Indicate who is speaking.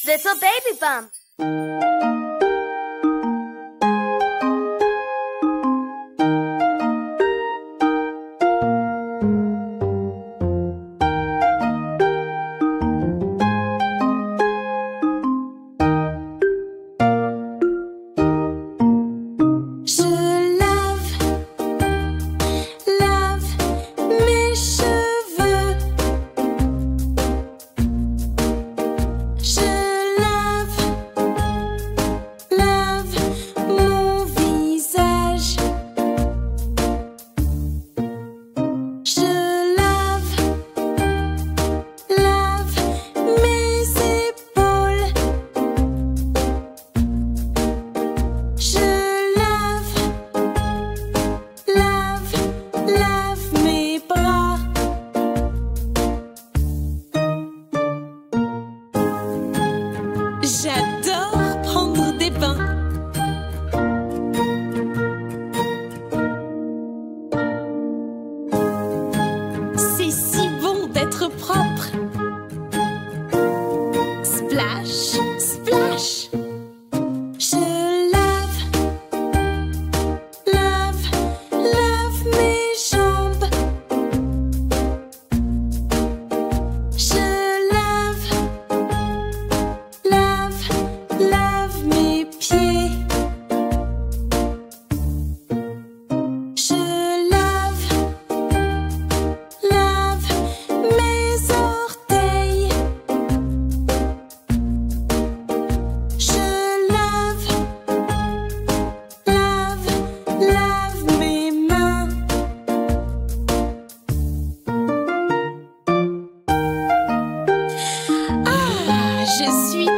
Speaker 1: little baby bum.
Speaker 2: J'adore prendre des bains. C'est si bon d'être propre. Splash, splash. Je lave mes jambes. Je lave mes pieds. Je lave mes orteils. Je lave mes mains. Ah, je suis